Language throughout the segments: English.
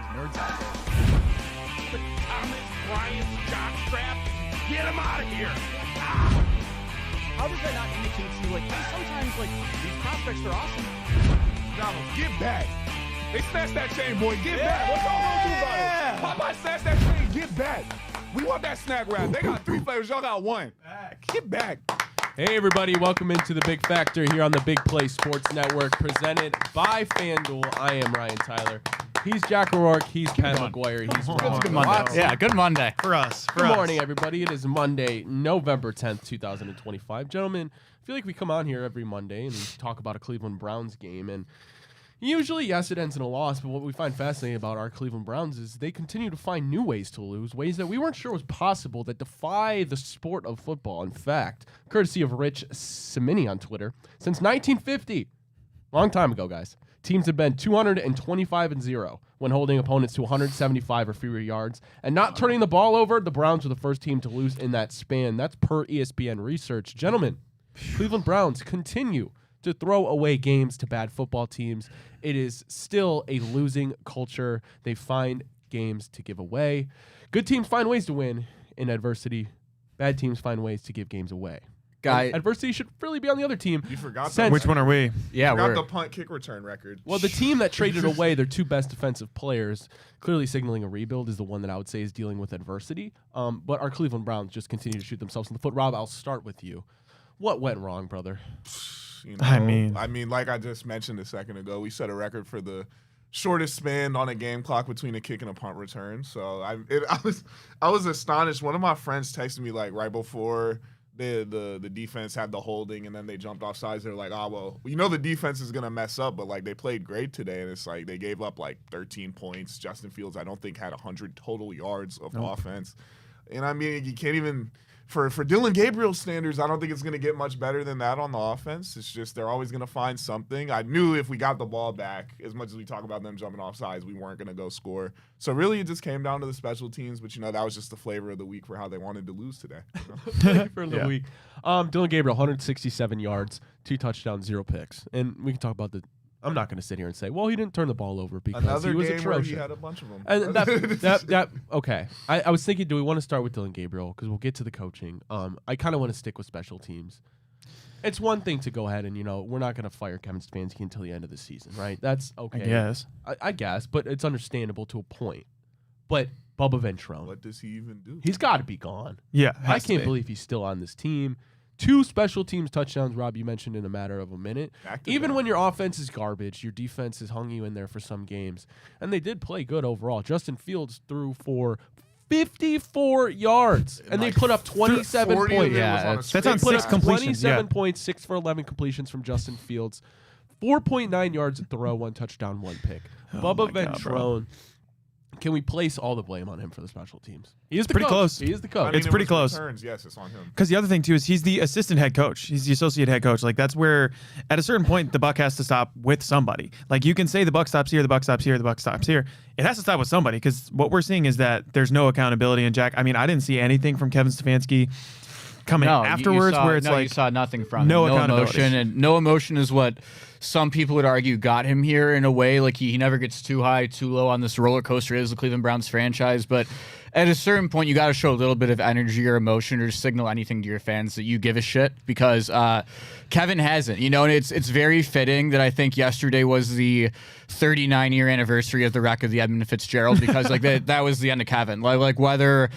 those nerds out there. The Thomas Bryant jockstrap, get him out of here! How does that not indicate to you, like, hey, sometimes, like, these prospects are awesome? Donald, get back! They snatched that chain, boy. Get back! What y'all gonna do about it? Popeye snatched that chain. Get back! We want that snack wrap. They got 3 flavors. Y'all got 1. Get back! Hey everybody, welcome into the Big Factor here on the Big Play Sports Network, presented by FanDuel. I am Ryan Tyler. He's Jack O'Rourke. He's Ken McGuire. He's Good Monday. Yeah, good Monday. For us. Good morning, everybody. It is Monday, November 10th, 2025. Gentlemen, I feel like we come on here every Monday and we talk about a Cleveland Browns game. And usually, yes, it ends in a loss, but what we find fascinating about our Cleveland Browns is they continue to find new ways to lose, ways that we weren't sure was possible, that defy the sport of football. In fact, courtesy of Rich Simini on Twitter, since 1950, long time ago, guys, teams have been 225-0 when holding opponents to 175 or fewer yards and not turning the ball over. The Browns were the first team to lose in that span. That's per ESPN research. Gentlemen, Cleveland Browns continue to throw away games to bad football teams. It is still a losing culture. They find games to give away. Good teams find ways to win in adversity. Bad teams find ways to give games away. Adversity should really be on the other team. You forgot Which one are we? Yeah, we're the punt kick return record. Well, the team that traded away their 2 best defensive players, clearly signaling a rebuild, is the one that I would say is dealing with adversity. But our Cleveland Browns just continue to shoot themselves in the foot. Rob, I'll start with you. What went wrong, brother? You know, I mean, like I just mentioned a second ago, we set a record for the shortest span on a game clock between a kick and a punt return. So I was astonished. One of my friends texted me like right before the defense had the holding and then they jumped off sides. They're like, well, you know the defense is gonna mess up, but like they played great today, and it's like they gave up like 13 points. Justin Fields, I don't think, had 100 total yards of offense, and I mean you can't even. For Dylan Gabriel standards, I don't think it's going to get much better than that on the offense. It's just they're always going to find something. I knew if we got the ball back, as much as we talk about them jumping off sides, we weren't going to go score. So really it just came down to the special teams, but, you know, that was just the flavor of the week for how they wanted to lose today. For the week. Dylan Gabriel, 167 yards, 2 touchdowns, 0 picks. And we can talk about I'm not going to sit here and say, well, he didn't turn the ball over because Another he was game atrocious. where he had a bunch of them. And okay. I was thinking, do we want to start with Dylan Gabriel? Because we'll get to the coaching. I kind of want to stick with special teams. It's one thing to go ahead and, you know, we're not going to fire Kevin Stefanski until the end of the season, right? That's okay. I guess, but it's understandable to a point. But Bubba Ventrone. What does he even do? He's got to be gone. Yeah. I can't believe he's still on this team. 2 special teams touchdowns, Rob, you mentioned in a matter of a minute. Even when your offense is garbage, your defense has hung you in there for some games. And they did play good overall. Justin Fields threw for 54 yards, and they put up 27 points. Yeah, that's on 6 completions. 27 points, 6 for 11 completions from Justin Fields. 4.9 yards at throw, 1 touchdown, 1 pick. Bubba Ventrone. Can we place all the blame on him for the special teams? He is pretty close. He is the coach. I mean, it's pretty close. Returns, yes, it's on him. Because the other thing, too, is he's the assistant head coach. He's the associate head coach. Like, that's where, at a certain point, the buck has to stop with somebody. Like, you can say the buck stops here, the buck stops here, the buck stops here. It has to stop with somebody, because what we're seeing is that there's no accountability. And, Jack, I mean, I didn't see anything from Kevin Stefanski coming afterwards you where saw nothing from no him. accountability. Emotion, and no emotion is what some people would argue got him here in a way. Like he never gets too high, too low on this roller coaster is the Cleveland Browns franchise. But at a certain point, you got to show a little bit of energy or emotion or signal anything to your fans that you give a shit, because Kevin hasn't, you know, and it's very fitting that I think yesterday was the 39-year anniversary of the wreck of the Edmund Fitzgerald, because like that was the end of Kevin. Like whether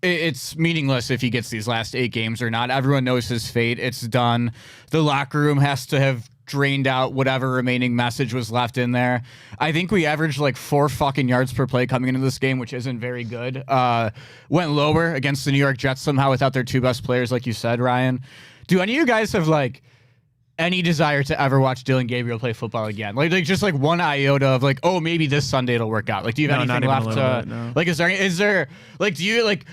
it's meaningless if he gets these last 8 games or not, everyone knows his fate. It's done. The locker room has to have drained out whatever remaining message was left in there. I think we averaged like 4 fucking yards per play coming into this game, which isn't very good. Went lower against the New York Jets somehow without their 2 best players, like you said, Ryan. Do any of you guys have like any desire to ever watch Dylan Gabriel play football again? Like just like one iota of like, oh, maybe this Sunday it'll work out. Like, do you have anything left to no. like? Is there like, do you like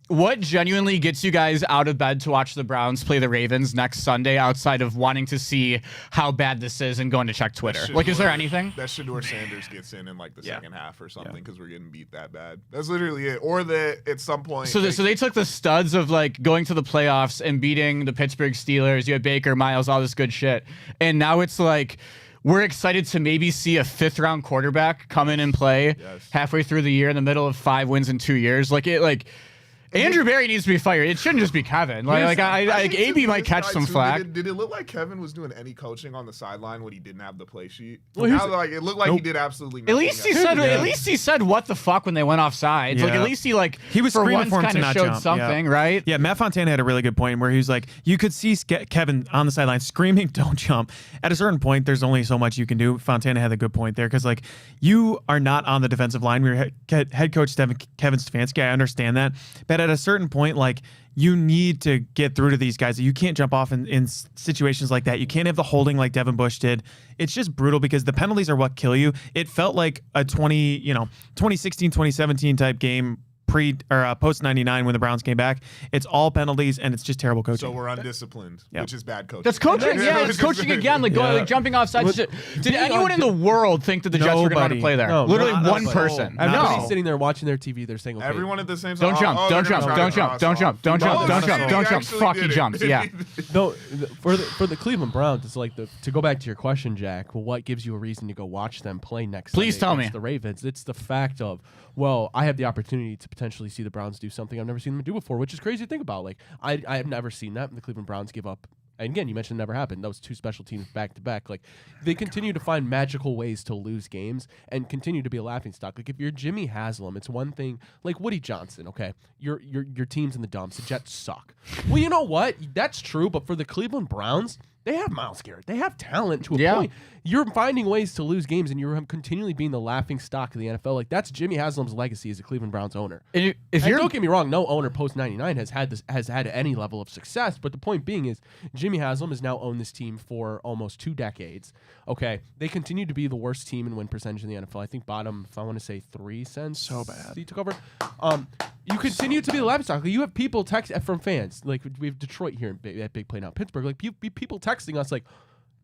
what genuinely gets you guys out of bed to watch the Browns play the Ravens next Sunday outside of wanting to see how bad this is and going to check Twitter? Like, is there anything? That Shedeur Sanders gets in like the second half or something because we're getting beat that bad. That's literally it. Or that at some point. So they took the studs of like going to the playoffs and beating the Pittsburgh Steelers. You had Baker, Miles, all this good shit. And now it's like, we're excited to maybe see a 5th-round quarterback come in and play halfway through the year in the middle of 5 wins in 2 years. Andrew Berry needs to be fired. It shouldn't just be Kevin. AB might catch some flack. Did it look like Kevin was doing any coaching on the sideline when he didn't have the play sheet? Well, it looked like he did absolutely nothing. At least he said what the fuck when they went off sides. At least he was for screaming once for him kind to of not showed jump. something, right? Yeah, Matt Fontana had a really good point where he was like, you could see Kevin on the sideline screaming, "Don't jump." At a certain point, there's only so much you can do. Fontana had a good point there because you are not on the defensive line. We're head coach Kevin Stefanski. I understand that, but at a certain point, you need to get through to these guys. You can't jump off in situations like that. You can't have the holding like Devin Bush did. It's just brutal because the penalties are what kill you. It felt like a 2016, 2017 type game post 99 when the Browns came back. It's all penalties and it's just terrible coaching. So we're undisciplined, which is bad coaching. That's coaching. Yeah, it's coaching again. Jumping off sides. Did anyone in the world think that the Jets were going to play there? No, literally one person. Everybody's sitting there watching their TV. They're saying, okay, everyone at the same time. Don't jump. Don't jump. Fuck, he jumps. Yeah. No, for the Cleveland Browns, it's to go back to your question, Jack. Well, what gives you a reason to go watch them play next? Please Sunday tell me. against the Ravens. It's the fact of, I have the opportunity to potentially see the Browns do something I've never seen them do before, which is crazy to think about. I have never seen that. The Cleveland Browns give up. And again, you mentioned it never happened. That was 2 special teams back to back. They continue to find magical ways to lose games and continue to be a laughingstock. If you're Jimmy Haslam, it's one thing. Woody Johnson, okay, your team's in the dumps. The Jets suck. Well, you know what? That's true. But for the Cleveland Browns, they have Myles Garrett. They have talent to a point. You're finding ways to lose games, and you're continually being the laughing stock of the NFL. That's Jimmy Haslam's legacy as a Cleveland Browns owner. And don't get me wrong, no owner post 99 has had any level of success. But the point being is, Jimmy Haslam has now owned this team for almost 2 decades. Okay, they continue to be the worst team in win percentage in the NFL. I think bottom, if I want to say 3 cents. So bad. He took over. You continue to be the laughing stock. You have people text from fans. We have Detroit here at Big Play now, Pittsburgh. People texting us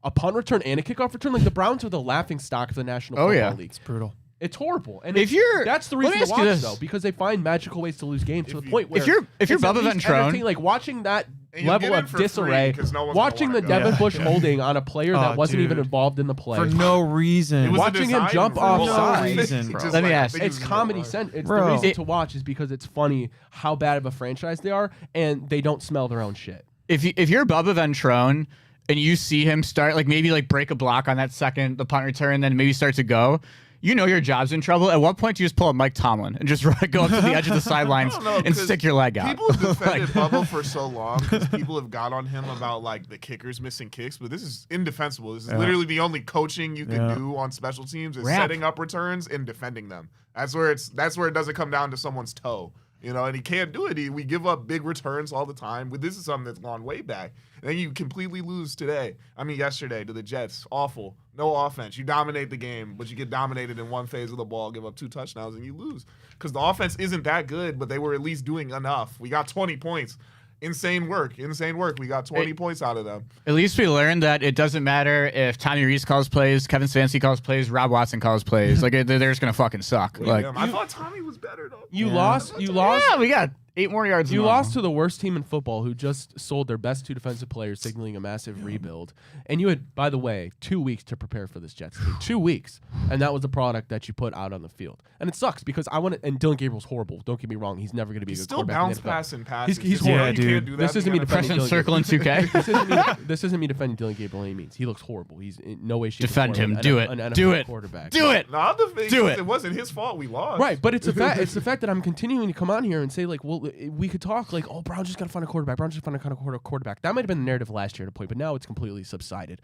a punt return and a kickoff return. The Browns are the laughing stock of the National Football League. It's brutal. It's horrible. And that's the let reason me to ask you watch, this. though, because they find magical ways to lose games to the point where if you're Bubba Ventrone, watching that And you'll level get in of for free disarray, 'cause no one's gonna watching the wanna go. Devin Bush holding on a player that wasn't even involved in the play. For no reason. It was Watching him designed jump for off no sides. reason, Bro. Just Let me I ask. think it It's was comedy wrong. sense. It's Bro. the reason to watch is because it's funny how bad of a franchise they are, and they don't smell their own shit. if you're Bubba Ventrone and you see him start maybe break a block on that the punt return, then maybe start to go, you know your job's in trouble. At what point do you just pull a Mike Tomlin and just go up to the edge of the sidelines and stick your leg out? People have defended Bubba for so long because people have got on him about the kickers missing kicks, but this is indefensible. This is literally the only coaching you can do on special teams is setting up returns and defending them. That's where it doesn't come down to someone's toe. And he can't do it. We give up big returns all the time. But this is something that's gone way back. And then you completely lose yesterday to the Jets. Awful. No offense. You dominate the game, but you get dominated in one phase of the ball, give up 2 touchdowns, and you lose. Because the offense isn't that good, but they were at least doing enough. We got 20 points. Insane work. We got 20 points out of them. At least we learned that it doesn't matter if Tommy Reese calls plays, Kevin Stefanski calls plays, Rob Watson calls plays. They're just gonna fucking suck. I thought Tommy was better though. You lost. Yeah, we got 8 more yards. You lost to the worst team in football, who just sold their best 2 defensive players, signaling a massive rebuild. And you had, by the way, 2 weeks to prepare for this Jets team. 2 weeks, and that was the product that you put out on the field. And it sucks because and Dylan Gabriel's horrible. Don't get me wrong; he's never going to be a good still quarterback. bounce passing passes. He's horrible. horrible. You can't do that. This isn't me defending press and circle in 2K. This isn't me defending Dylan Gabriel by any means. He looks horrible. He's in no way, shape, or Defend form him. an Do NFL it. Do it. Quarterback. Do it. No, I'm defending. Do it. It wasn't his fault. We lost. Right, but it's the fact that I'm continuing to come on here and say we could talk Browns just got to find a quarterback. Browns just find a quarterback. That might have been the narrative last year at a point, but now it's completely subsided.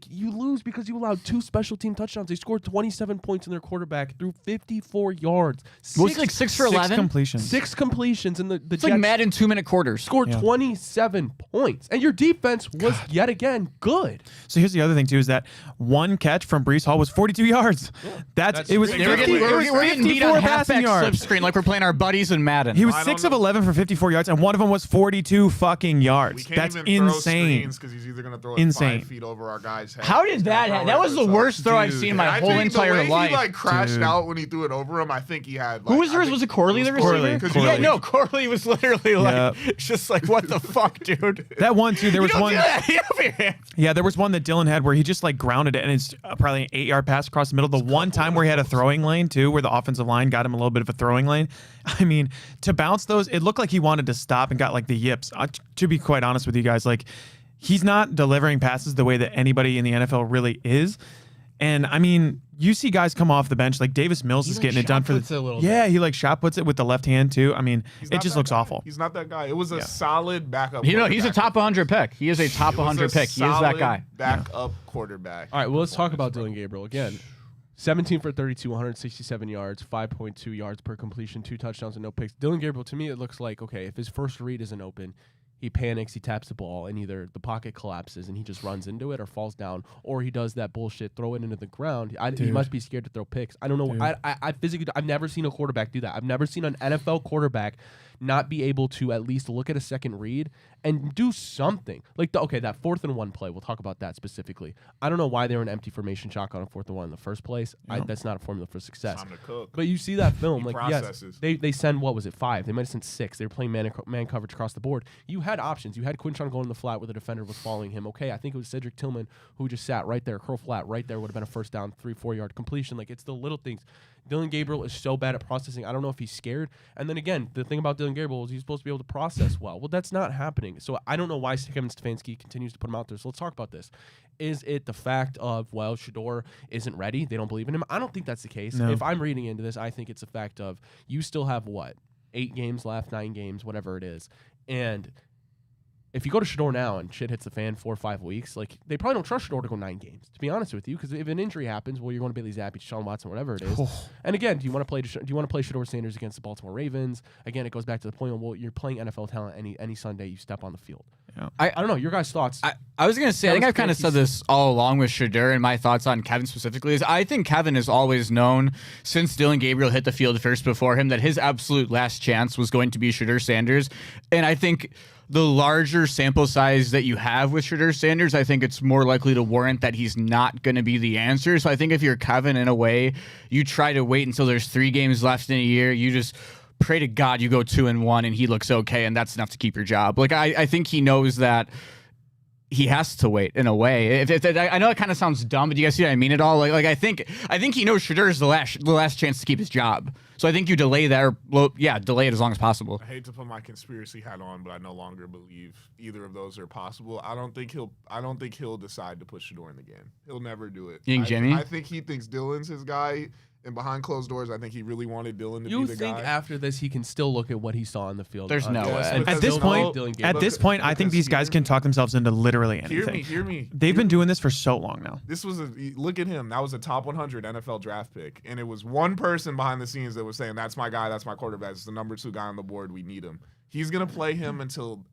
You lose because you allowed 2 special team touchdowns. They scored 27 points in their quarterback through 54 yards. Was it 6 for 11? 6 completions. 6 completions, and the It's Jets Madden 2-minute quarters. scored 27 points, and your defense was yet again good. So here's the other thing too: is that 1 catch from Breece Hall was 42 yards. It was We're getting beat on halfback slip screen like we're playing our buddies in Madden. He was I 6 of 11 for 54 yards, and one of them was 42 fucking yards. That's insane. Because he's either gonna throw it 5 feet over our guy's head. How did that happen? That was the worst throw I've seen in my whole entire life. He like crashed out when he threw it over him. I think he had. Like, who was yours? Was it Corley the receiver? Corley. Yeah, no, Corley was literally like, just like, what the fuck, dude? That one too. There was one. Yeah, there was one that Dylan had where he just like grounded it, and it's probably an 8-yard pass across the middle. The one time where he had a throwing lane too, where the offensive line got him a little bit of a throwing lane. I mean, to bounce those, it looked like he wanted to stop and got like the yips. To be quite honest with you guys, like he's not delivering passes the way that anybody in the NFL really is. And I mean, you see guys come off the bench like Davis Mills is getting it done for the. Yeah, he like shot puts it with the left hand too. I mean, it just looks awful. He's not that guy. It was a solid backup. He's a top 100 pick. He is a top 100 pick. He is that guy. Backup quarterback. All right, well, let's talk about Dylan Gabriel again. 17 for 32, 167 yards, 5.2 yards per completion, 2 touchdowns and no picks. Dylan Gabriel, to me, it looks like, okay, if his first read isn't open, he panics, he taps the ball, and either the pocket collapses and he just runs into it or falls down, or he does that bullshit, throw it into the ground. He must be scared to throw picks. I don't know. I physically, I've never seen a quarterback do that. I've never seen an NFL quarterback not be able to at least look at a second read and do something. Like, that 4th and 1 play, we'll talk about that specifically. I don't know why they were an empty formation shotgun on 4th and 1 in the first place. That's not a formula for success. Time to cook. But you see that film, like, processes. yes, they send, what was it, 5? They might have sent 6. They were playing man coverage across the board. You had options. You had Quinshon going in the flat where the defender was following him. Okay, I think it was Cedric Tillman who just sat right there, curl flat right there, would have been a first down, 3-4 yard completion. Like, it's the little things. Dylan Gabriel is so bad at processing. I don't know if he's scared. And then again, the thing about Dylan Gabriel is he's supposed to be able to process well. Well, that's not happening. So I don't know why Kevin Stefanski continues to put him out there. So let's talk about this. Is it the fact of, well, Shedeur isn't ready? They don't believe in him? I don't think that's the case. No. If I'm reading into this, I think it's a fact of you still have, 8 games left, 9 games, whatever it is. And if you go to Shedeur now and shit hits the fan 4 or 5 weeks, like, they probably don't trust Shedeur to go 9 games, to be honest with you, because if an injury happens, well, you're going to Bailey Zappi, Sean Watson, whatever it is. And again, do you want to play Shedeur Sanders against the Baltimore Ravens? Again, it goes back to the point of, well, you're playing NFL talent any Sunday you step on the field. Yeah. I don't know. Your guys' thoughts? I was going to say, I think I've kind of said this all along with Shedeur, and my thoughts on Kevin specifically is I think Kevin has always known since Dylan Gabriel hit the field first before him that his absolute last chance was going to be Shedeur Sanders. And I think the larger sample size that you have with Shedeur Sanders, I think it's more likely to warrant that he's not going to be the answer. So I think if you're Kevin, in a way, you try to wait until there's 3 games left in a year. You just pray to God you go 2-1 and he looks okay, and that's enough to keep your job. Like, I think he knows that he has to wait in a way. I know it kind of sounds dumb, but do you guys see what I mean at all? Like I think he knows Shedeur is the last chance to keep his job. So I think you delay that, delay it as long as possible. I hate to put my conspiracy hat on, but I no longer believe either of those are possible. I don't think he'll decide to put Shedeur in the game. He'll never do it. You think Jimmy? I think he thinks Dylan's his guy. And behind closed doors, I think he really wanted Dylan to be the guy. You think after this he can still look at what he saw in the field? There's no way. At this point, I think these guys can talk themselves into literally anything. Hear me. They've been doing this for so long now. Look at him. That was a top 100 NFL draft pick. And it was one person behind the scenes that was saying, that's my guy, that's my quarterback. It's the number 2 guy on the board. We need him. He's going to play him until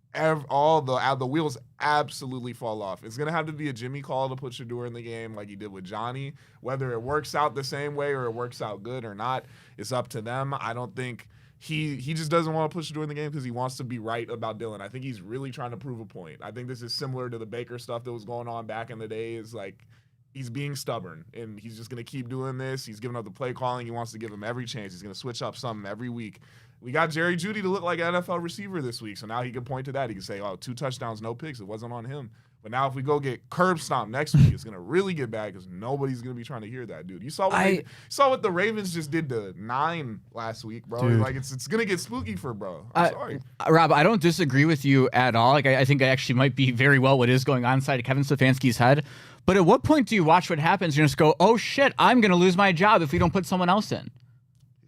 all the wheels absolutely fall off. It's going to have to be a Jimmy call to put Shedeur in the game like he did with Johnny. Whether it works out the same way or it works out good or not, it's up to them. I don't think he just doesn't want to put Shedeur in the game because he wants to be right about Dylan. I think he's really trying to prove a point. I think this is similar to the Baker stuff that was going on back in the days. Like, he's being stubborn, and he's just going to keep doing this. He's giving up the play calling. He wants to give him every chance. He's going to switch up something every week. We got Jerry Jeudy to look like an NFL receiver this week, so now he can point to that. He can say, 2 touchdowns, no picks. It wasn't on him. But now if we go get curb stomped next week, it's going to really get bad because nobody's going to be trying to hear that, dude. You saw what the Ravens just did to 9 last week, bro. Dude. Like, it's going to get spooky for bro. I'm sorry. Rob, I don't disagree with you at all. Like, I think that actually might be very well what is going on inside of Kevin Stefanski's head. But at what point do you watch what happens and just go, oh, shit, I'm going to lose my job if we don't put someone else in?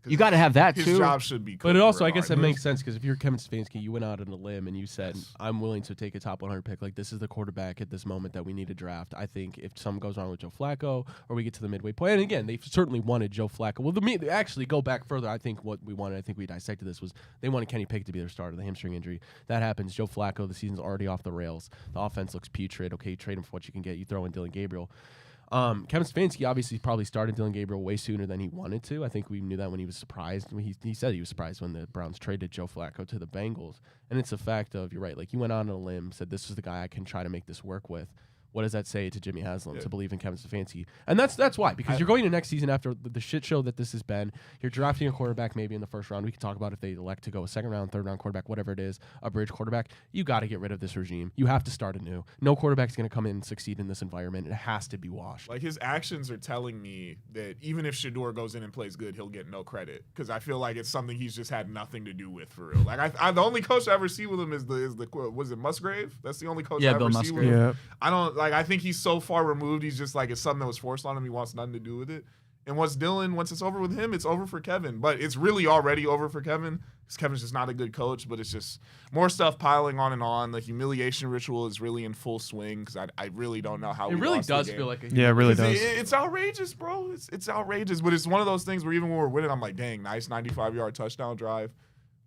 You got to have that, too. His job should be But it also, I guess that makes sense because if you're Kevin Stefanski, you went out on a limb and you said, I'm willing to take a top 100 pick. Like, this is the quarterback at this moment that we need to draft. I think if something goes wrong with Joe Flacco or we get to the midway point, and again, they certainly wanted Joe Flacco. Well, actually go back further. I think what we wanted, I think we dissected this, was they wanted Kenny Pickett to be their starter, the hamstring injury. That happens. Joe Flacco, the season's already off the rails. The offense looks putrid. Okay, you trade him for what you can get. You throw in Dylan Gabriel. Kevin Stefanski obviously probably started Dillon Gabriel way sooner than he wanted to. I think we knew that when he was surprised. He said he was surprised when the Browns traded Joe Flacco to the Bengals. And it's a fact of, you're right, like you went on a limb, said this is the guy I can try to make this work with. What does that say to Jimmy Haslam to believe in Kevin Stefanski? And that's why, because you're going to next season after the shit show that this has been. You're drafting a quarterback maybe in the first round. We can talk about if they elect to go a second round, third round quarterback, whatever it is, a bridge quarterback. You got to get rid of this regime. You have to start anew. No quarterback's going to come in and succeed in this environment. It has to be washed. Like, his actions are telling me that even if Shador goes in and plays good, he'll get no credit, because I feel like it's something he's just had nothing to do with for real. Like, I the only coach I ever see with him is the was it Musgrave? That's the only coach I ever see with him. Yeah. I think he's so far removed. He's just like, it's something that was forced on him. He wants nothing to do with it. And once it's over with him, it's over for Kevin. But it's really already over for Kevin, because Kevin's just not a good coach. But it's just more stuff piling on and on. The humiliation ritual is really in full swing, because I really don't know how it really does feel like it really does. It's outrageous, bro. It's outrageous. But it's one of those things where even when we're winning, I'm like, dang, nice 95-yard touchdown drive.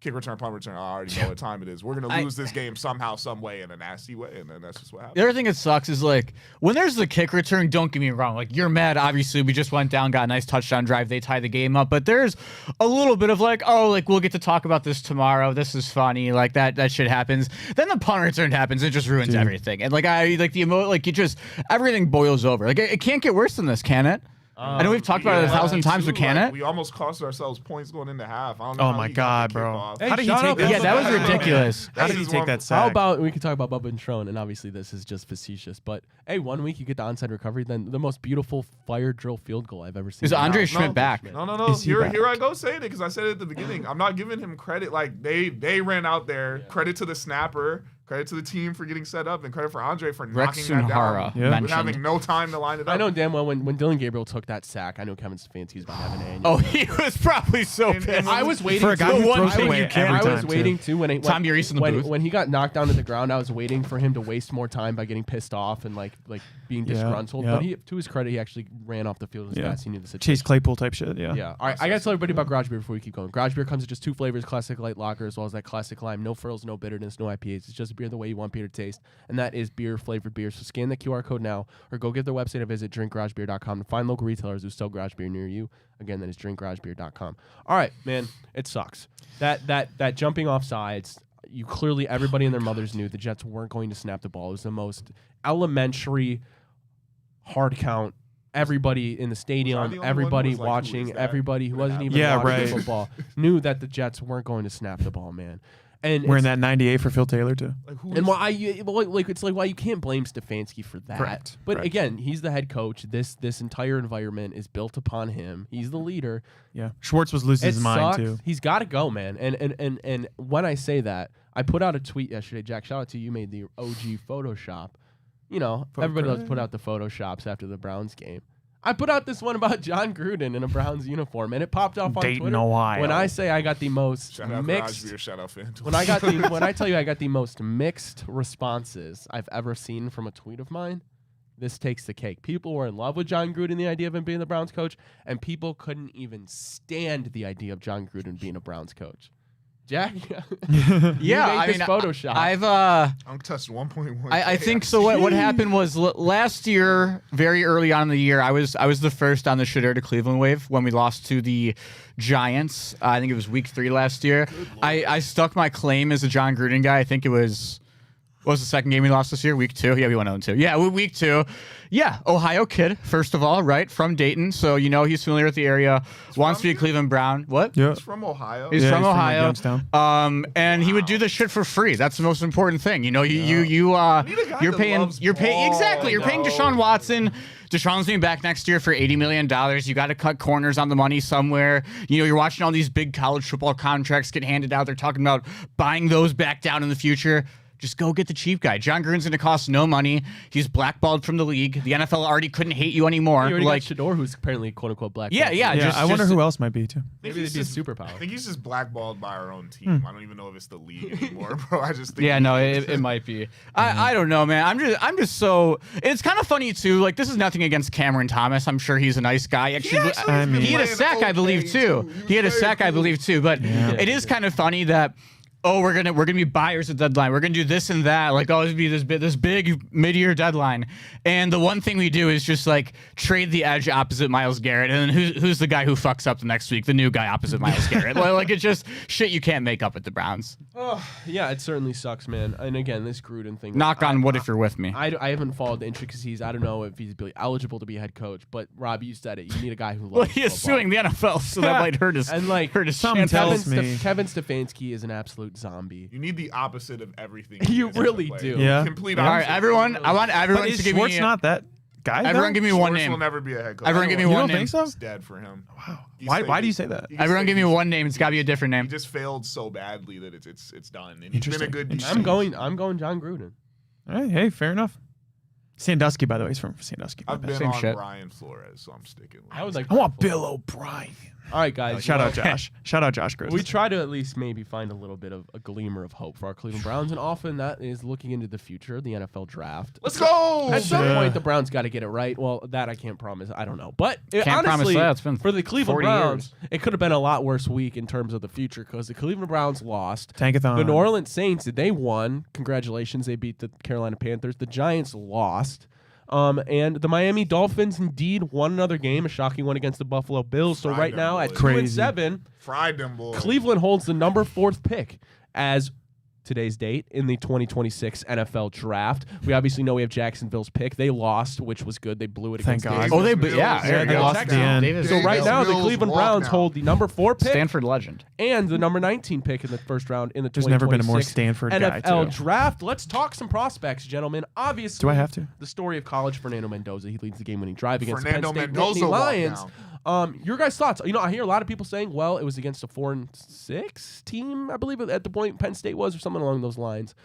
Kick return, punt return. I already know what time it is. We're going to lose this game somehow, some way, in a nasty way, and then that's just what happens. The other thing that sucks is, like, when there's the kick return, don't get me wrong. Like, you're mad. Obviously, we just went down, got a nice touchdown drive. They tie the game up. But there's a little bit of, like, oh, like, we'll get to talk about this tomorrow. This is funny. Like, that shit happens. Then the punt return happens. It just ruins everything. And, like, everything boils over. Like, it can't get worse than this, can it? I know we've talked about it 1,000 times, but can it? We almost cost ourselves points going into half. I don't know oh my God, bro! Hey, how did he take that? Yeah, that was ridiculous. How did he take that sack? How about we can talk about Bubba and Trone, and obviously this is just facetious, but hey, 1 week you get the onside recovery, then the most beautiful fire drill field goal I've ever seen. Is Andre Schmidt back? No. Here I go saying it, because I said it at the beginning. I'm not giving him credit. Like, they ran out there. Yeah. Credit to the snapper. Credit to the team for getting set up, and credit for Andre for knocking that down. With having no time to line it up. I know damn well when Dillon Gabriel took that sack, I know Kevin Stefanski was about to have an annual. Oh, he was probably so pissed. I was waiting for a guy who throws away every time. I was waiting too when Tom Urias in the booth. When he got knocked down to the ground, I was waiting for him to waste more time by getting pissed off and like being disgruntled. But to his credit, he actually ran off the field as fast as he knew the situation. Chase Claypool type shit. Yeah. All right, I gotta tell everybody about Garage Beer before we keep going. Garage Beer comes in just 2 flavors: classic light lager as well as that classic lime. No frills, no bitterness, no IPAs. It's just a beer the way you want beer to taste, and that is beer flavored beer. So scan the QR code now, or go give their website a visit, drinkgaragebeer.com, to find local retailers who sell garage beer near you. Again, that is drinkgaragebeer.com. All right, man, it sucks. That jumping off sides, everybody and their mothers knew the Jets weren't going to snap the ball. It was the most elementary hard count. Everybody in the stadium, everybody watching, everybody who wasn't even watching football knew that the Jets weren't going to snap the ball, man. And we're in that 98 for Phil Taylor too. And why you can't blame Stefanski for that. Correct. But again, he's the head coach. This entire environment is built upon him. He's the leader. Yeah. Schwartz was losing his mind too. He's got to go, man. And when I say that, I put out a tweet yesterday. Jack, shout out to you. You made the OG Photoshop. You know, everybody loves to put out the Photoshops after the Browns game. I put out this one about John Gruden in a Browns uniform, and it popped off on Dayton, Twitter. Ohio. When I say I got the most mixed, when I tell you I got the most mixed responses I've ever seen from a tweet of mine, this takes the cake. People were in love with John Gruden, the idea of him being the Browns coach, and people couldn't even stand the idea of John Gruden being a Browns coach. Jack, I mean, Photoshop. I'm touched 1.1. I think so. What happened was last year, very early on in the year, I was the first on the Shador to Cleveland wave when we lost to the Giants. I think it was week 3 last year. I stuck my claim as a John Gruden guy. I think it was. What was the second game we lost this year? Week 2? Yeah, we went 0-2. Yeah, week 2. Yeah, Ohio kid, first of all, right? From Dayton. So, he's familiar with the area. Wants to be a Cleveland Brown. What? Yeah. He's from Ohio. He's from Ohio. And he would do this shit for free. That's the most important thing. You're paying Deshaun Watson. Deshaun's being back next year for $80 million. You got to cut corners on the money somewhere. You're watching all these big college football contracts get handed out. They're talking about buying those back down in the future. Just go get the cheap guy. John Gruden's going to cost no money. He's blackballed from the league. The NFL already couldn't hate you anymore. You already got Shador, who's apparently quote-unquote blackballed. Yeah. I wonder who else might be, too. Maybe they'd be a superpower. I think he's just blackballed by our own team. I don't even know if it's the league anymore, bro. I just think it might be. I don't know, man. I'm just so... It's kind of funny, too. Like, this is nothing against Cameron Thomas. I'm sure he's a nice guy. Actually, he had a sack, I believe, too. But it is kind of funny that oh, we're gonna be buyers at deadline. We're gonna do this and that. Like always be this big mid-year deadline. And the one thing we do is just like trade the edge opposite Myles Garrett. And then who's the guy who fucks up the next week? The new guy opposite Myles Garrett. Like it's just shit you can't make up at the Browns. Oh, yeah, it certainly sucks, man. And again, this Gruden thing. Knock on wood if you're with me. I haven't followed the intricacies. I don't know if he's really eligible to be a head coach. But Rob, you said it. You need a guy who loves Well, he is football. suing the NFL, so that might hurt his. And like hurt his Something chances. tells me. Kevin Stefanski is an absolute zombie. You need the opposite of everything. You as a really player. do. Yeah. Complete All right, opposite. everyone. I want everyone But is to give Schwartz me. not that guy? Everyone, though? give me one Schwartz name. will never be a head coach. Everyone, give me You one don't name. think so? It's dead for him. Wow. He's Why do you say that? he can Everyone, say give me he's- one name. It's got to be a different He name. just failed so badly that it's done. And he's been a Interesting. good DC. I'm going John Gruden. All right, hey, fair enough. Sandusky, by the way, he's from Sandusky. I've been Same on shit. Brian Flores, so I'm sticking with I would it. like. I want Bill O'Brien. All right, guys. Shout well, out Josh. Shout out Josh Grissom. We try to at least maybe find a little bit of a glimmer of hope for our Cleveland Browns, and often that is looking into the future of the NFL draft. Let's go. At some Yeah. point, the Browns got to get it right. Well, that I can't promise. I don't know. But Can't promise honestly, that. It's been for the Cleveland 40 Browns, years. it could have been a lot worse week in terms of the future because the Cleveland Browns lost. Tankathon. The New Orleans Saints, they won. Congratulations. They beat the Carolina Panthers. The Giants lost. And the Miami Dolphins indeed won another game, a shocking one against the Buffalo Bills. So Fried right them now at boys. 2-7, Fried them boys. Cleveland holds the number 4th pick as today's date in the 2026 NFL draft. We obviously know we have Jacksonville's pick. They lost, which was good. They blew it Thank against God. Davis. Oh, they Mills. yeah, Yeah, they they lost at the end. So right now, the Mills Cleveland walk Browns now. hold the number 4 pick Stanford legend. and the number 19 pick in the first round in the There's never been a more 2026 Stanford guy, NFL too. draft. Let's talk some prospects, gentlemen. Obviously, Do I have to? the story of college Fernando Mendoza. He leads the game-winning drive against Fernando the Penn State Mendoza Nittany walked Lions. down. Your guys' thoughts? You know, I hear a lot of people saying, well, it was against a 4-6 team, I believe at the point Penn State was, or something along those lines.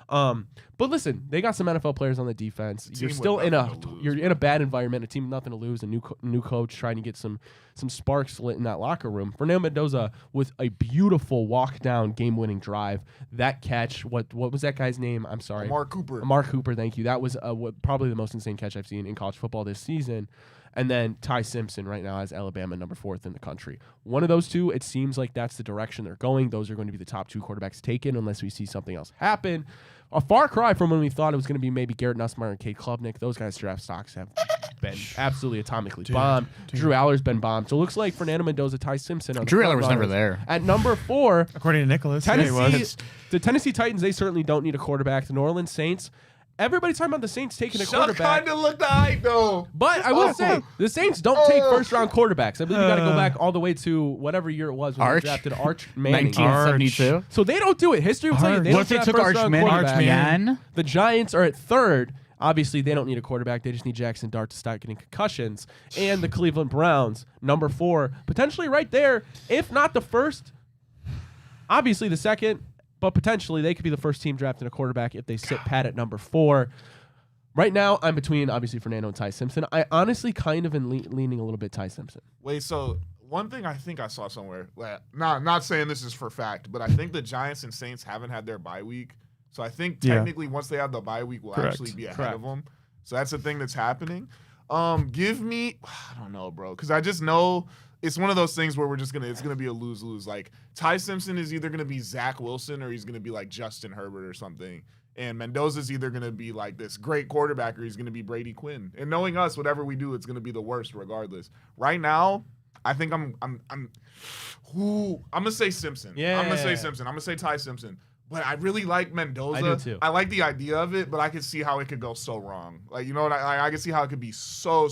But listen, they got some NFL players on the defense. Team You're with still in nothing to lose, you're in a bad environment. A team with nothing to lose. A new coach trying to get some sparks lit in that locker room. Fernando Mendoza with a beautiful walk down game winning drive. That catch, what was that guy's name? I'm sorry, Mark Cooper. Mark Cooper. Thank you. That was probably the most insane catch I've seen in college football this season. And then Ty Simpson right now has Alabama number 4th in the country. One of those two, it seems like that's the direction they're going. Those are going to be the top 2 quarterbacks taken unless we see something else happen. A far cry from when we thought it was going to be maybe Garrett Nussmeier and Cade Klubnik. Those guys' draft stocks have been absolutely atomically bombed. Drew Aller's been bombed. So it looks like Fernando Mendoza, Ty Simpson are the Drew front Aller was never runners. there. At number 4, According to Nicholas, yeah, he was. Tennessee, the Tennessee Titans, they certainly don't need a quarterback. The New Orleans Saints, everybody's talking about the Saints taking a Chuck quarterback. kind of looked hype though. But I will say, the Saints don't take first-round quarterbacks. I believe you got to go back all the way to whatever year it was when Arch. they drafted Arch Manning. 1972. So they don't do it. History will tell you they What don't if they draft took Arch first-round Manning quarterbacks. again? The Giants are at 3rd. Obviously, they don't need a quarterback. They just need Jackson Dart to start getting concussions. And the Cleveland Browns, number 4, potentially right there, if not the first, obviously the second, but potentially they could be the first team drafting a quarterback if they sit pat at number 4. Right now, I'm between, obviously, Fernando and Ty Simpson. I honestly kind of am leaning a little bit Ty Simpson. Wait, so one thing I think I saw somewhere, not saying this is for fact, but I think the Giants and Saints haven't had their bye week. So I think technically once they have the bye week, we'll actually be ahead of them. So that's the thing that's happening. Give me, I don't know, bro, because I just know it's one of those things where it's gonna be a lose-lose. Like Ty Simpson is either gonna be Zach Wilson or he's gonna be like Justin Herbert or something. And Mendoza's either going to be like this great quarterback or he's going to be Brady Quinn. And knowing us, whatever we do, it's going to be the worst regardless. Right now, I think I'm going to say Simpson. Yeah. I'm going to say Simpson. I'm going to say Ty Simpson. But I really like Mendoza. I do too. I like the idea of it, but I can see how it could go so wrong. Like, you know what? I can see how it could be so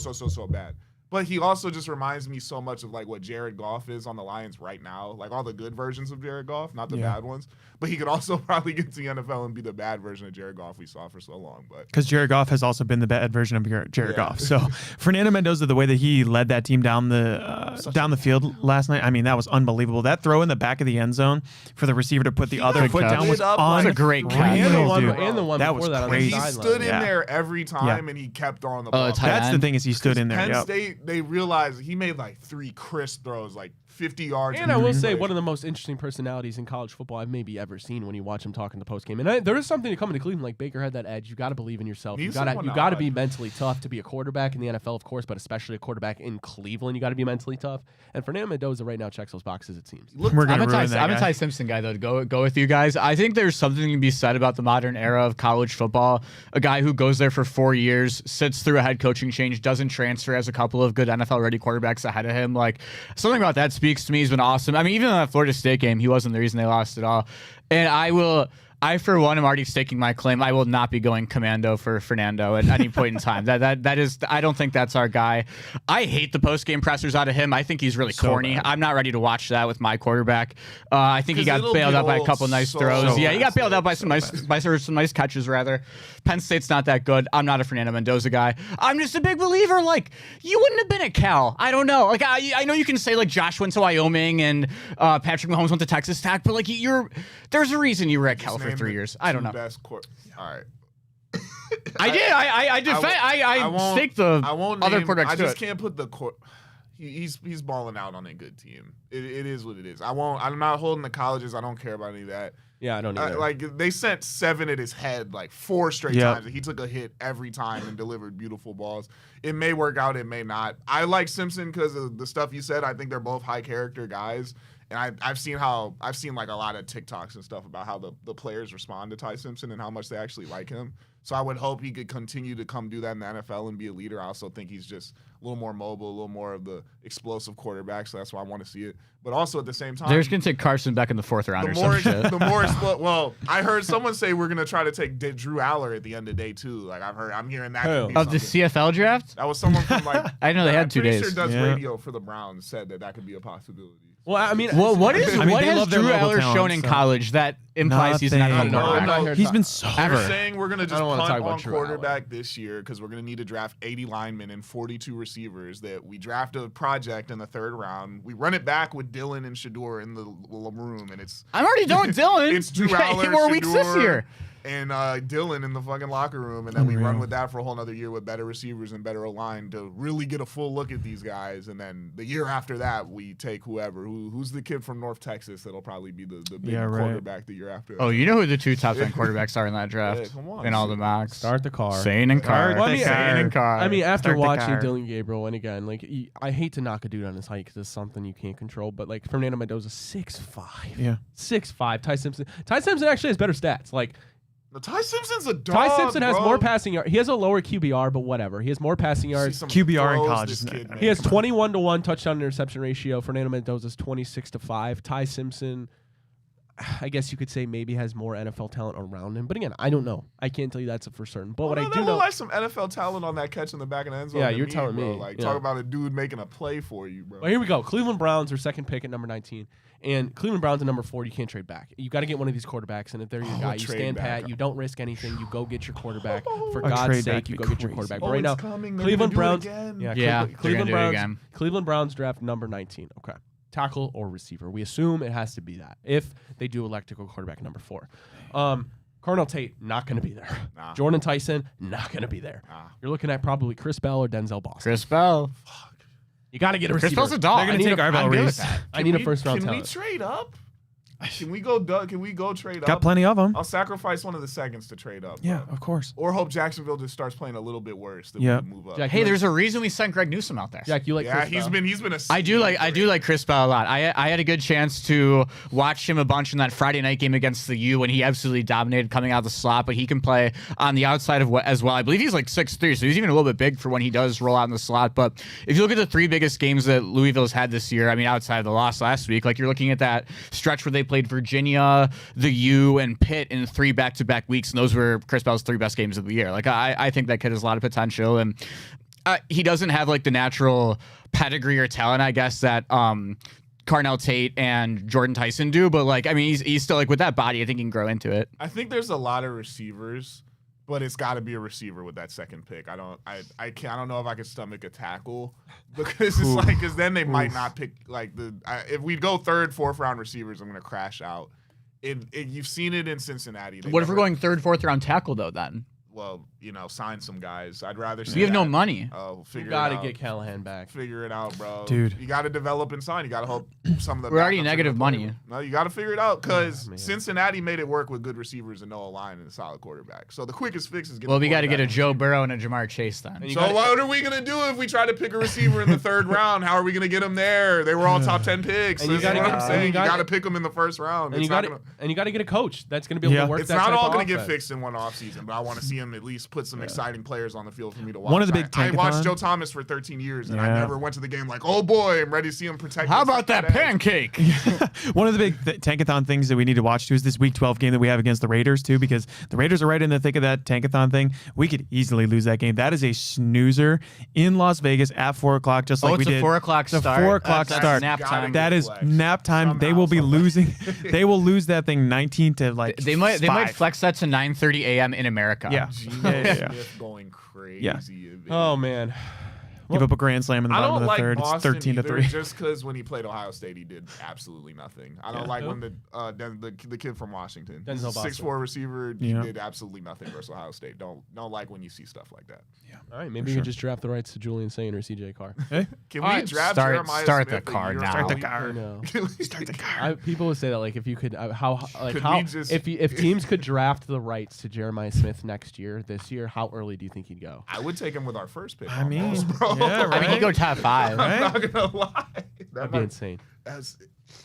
bad. But he also just reminds me so much of like what Jared Goff is on the Lions right now. Like all the good versions of Jared Goff, not the bad ones. But he could also probably get to the NFL and be the bad version of Jared Goff we saw for so long. But Because Jared Goff has also been the bad version of Jared Goff. So Fernando Mendoza, the way that he led that team down the field last night, I mean, that was unbelievable. That throw in the back of the end zone for the receiver to put the other foot catch. down was That's a great catch. And the unreal, one, dude. and the one That before was that on crazy. the he sideline. stood in Yeah. there every time and he kept throwing the ball. tight That's the end. thing is he stood in there. Penn Yep. State, they realized he made like 3 crisp throws, like 50 yards. And I will say, one of the most interesting personalities in college football I've maybe ever seen when you watch him talk in the postgame. And there is something to coming to Cleveland. Like Baker had that edge. You got to believe in yourself. You got to be mentally tough to be a quarterback in the NFL, of course, but especially a quarterback in Cleveland. You got to be mentally tough. And Fernando Mendoza right now checks those boxes. It seems. I'm a Ty Simpson guy though. To go with you guys, I think there's something to be said about the modern era of college football. A guy who goes there for 4 years, sits through a head coaching change, doesn't transfer, has a couple of good NFL ready quarterbacks ahead of him. Like something about that speaks to me. He's been awesome. I mean, even in that Florida State game, he wasn't the reason they lost at all. And I for one am already staking my claim. I will not be going commando for Fernando at any point in time. That is, I don't think that's our guy. I hate the post game pressers out of him. I think he's really corny. Bad. I'm not ready to watch that with my quarterback. I think he got bailed out by a couple nice throws. Yeah, he got bailed out by some nice catches rather. Penn State's not that good. I'm not a Fernando Mendoza guy. I'm just a big believer. Like you wouldn't have been at Cal. I don't know. Like I know you can say like Josh went to Wyoming and Patrick Mahomes went to Texas Tech, but like there's a reason you were at Cal for 3 years. I don't know. All right. I did. I staked the other quarterbacks. I just can't put the court. He's balling out on a good team. It is what it is. I'm not holding the colleges. I don't care about any of that. Yeah, I don't either. Like they sent 7 at his head like 4 straight times. He took a hit every time and delivered beautiful balls. It may work out. It may not. I like Simpson because of the stuff you said. I think they're both high character guys. And I've seen like a lot of TikToks and stuff about how the players respond to Ty Simpson and how much they actually like him. So I would hope he could continue to come do that in the NFL and be a leader. I also think he's just a little more mobile, a little more of the explosive quarterback. So that's why I want to see it. But also at the same time, they're just gonna take Carson back in the 4th round or some shit. Well, I heard someone say we're gonna try to take Drew Aller at the end of day 2. Like I'm hearing that of the CFL draft. That was someone from like I know they had 2 days. Sure does radio for the Browns said that could be a possibility. Well, I mean, what has Drew Aller shown in college that implies he's not a quarterback? He's been so. We're saying we're gonna just punt on quarterback this year because we're gonna need to draft 80 linemen and 42 receivers. That we draft a project in the 3rd round. We run it back with Dylan and Shador in the room, and it's. I'm already done with Dylan. It's Drew Aller, more weeks this year. And Dylan in the fucking locker room, and then we run with that for a whole nother year with better receivers and better O-line to really get a full look at these guys. And then the year after that, we take who's the kid from North Texas that'll probably be the big quarterback the year after. Oh, you know who the 2 top 10 quarterbacks are in that draft? Yeah, come on, in all the mocks. Start the car. Sane and Carr. I mean, after watching Dylan Gabriel, and again, like I hate to knock a dude on his height because it's something you can't control, but like Fernando Mendoza, 6'5". Yeah. 6'5". Ty Simpson actually has better stats. Like. Ty Simpson's a dog. Ty Simpson has more passing yards. He has a lower QBR, but whatever. He has more passing yards. QBR in college. He has 21-1 touchdown interception ratio. Fernando Mendoza's 26-5. Ty Simpson, I guess you could say maybe has more NFL talent around him. But again, I don't know. I can't tell you that's for certain. But what I do know, like some NFL talent on that catch in the back of the end zone. Yeah, you're telling me. Like talk about a dude making a play for you, bro. Well, here we go. Cleveland Browns are 2nd pick at number 19. And Cleveland Browns at number 4, you can't trade back. You got to get one of these quarterbacks, and if they're your guy, you stand pat. You don't risk anything. You go get your quarterback. For God's sake, you go get your quarterback. But right now, Cleveland Browns. Cleveland Browns draft number 19. Okay, tackle or receiver. We assume it has to be that. If they do elect to go quarterback number 4, Cardinal Tate not going to be there. Nah. Jordan Tyson not going to be there. Nah. You're looking at probably Chris Bell or Denzel Boston. Chris Bell. Fuck. You got to get a receiver. Chris Bell's a dog. They're going to take Arbel Reese. I need a 1st round talent. talent. Can we trade up? Can we go trade up? Got plenty of them. I'll sacrifice one of the seconds to trade up. Yeah, of course. Or hope Jacksonville just starts playing a little bit worse. Then we move up. Jack, hey, there's a reason we sent Greg Newsome out there. Jack, you like Chris Bell? he's been a. I do like Chris Bell a lot. I had a good chance to watch him a bunch in that Friday night game against the U when he absolutely dominated coming out of the slot. But he can play on the outside of as well. I believe he's like 6'3", so he's even a little bit big for when he does roll out in the slot. But if you look at the 3 biggest games that Louisville's had this year, I mean, outside of the loss last week, like you're looking at that stretch where they played Virginia, the U, and Pitt in 3 back-to-back weeks, and those were Chris Bell's 3 best games of the year. Like I think that kid has a lot of potential, and he doesn't have like the natural pedigree or talent, I guess, that Carnell Tate and Jordan Tyson do. But like, I mean, he's still like with that body, I think he can grow into it. I think there's a lot of receivers, but it's got to be a receiver with that 2nd pick. I don't know if I can stomach a tackle because it's like because then they might not pick like if we go 3rd, 4th round receivers, I'm gonna crash out. You've seen it in Cincinnati. What if we're going 3rd, 4th round tackle though? Then sign some guys. I'd rather see You have that. no money. Oh, You figure got it to out. get Callahan back. Figure it out, bro. Dude. You got to develop and sign. You got to hope some of the We're already backups are negative gonna play. money. No, you got to figure it out because man. Cincinnati made it work with good receivers and no line and a solid quarterback. So the quickest fix is get. Well, the we got to get a quarterback. Joe Burrow and a Jamar Chase then. And you So gotta- what are we gonna do if we try to pick a receiver in the 3rd round? How are we gonna get them there? They were all top 10 picks. And you That's gotta what get- I'm and saying. you You gotta- got to pick them in the 1st round. And you got to get a coach that's going to be able to work It's that not type all of going to get offense. fixed in one offseason, but I want to see him at least put some exciting players on the field for me to watch. One of the big I watched tankathon- Joe Thomas for 13 years, and I Yeah. never went to the game like, oh boy, I'm ready to see him protect. How this about that edge. pancake? One of the big tankathon things that we need to watch too is this Week 12 game that we have against the Raiders too, because the Raiders are right in the thick of that tankathon thing. We could easily lose that game. That is a snoozer in Las Vegas at 4 o'clock, just like we it's a did. 4 o'clock It's a start. 4 o'clock That's start. nap Gotta time. get That is flex. nap time. They Somehow, will be some way. losing. They will lose that thing 19 to like. They might 5. flex that to 9:30 a.m. in America. Yeah. Geno Yeah. Smith going crazy. Yeah. Oh, man. Give up a grand slam in the I bottom don't of the like third. It's Boston 13 to either, 3. just because when he played Ohio State, he did absolutely nothing. I don't like when the kid from Washington, Denzel Boston. 6'4" receiver, he Yeah. did absolutely nothing versus Ohio State. Don't like when you see stuff like that. All right, maybe you can just draft the rights to Julian Saint or CJ Carr. Can All we right, draft start Jeremiah the Smith a car year now. early? Start the car. I know. Start the car. People would say that like if you could Could how we just- if teams could draft the rights to Jeremiah Smith this year, how early do you think he'd go? I would take him with our first pick. I mean, almost, bro. yeah, I mean, you go top 5. I'm not gonna lie. That That'd be might, insane.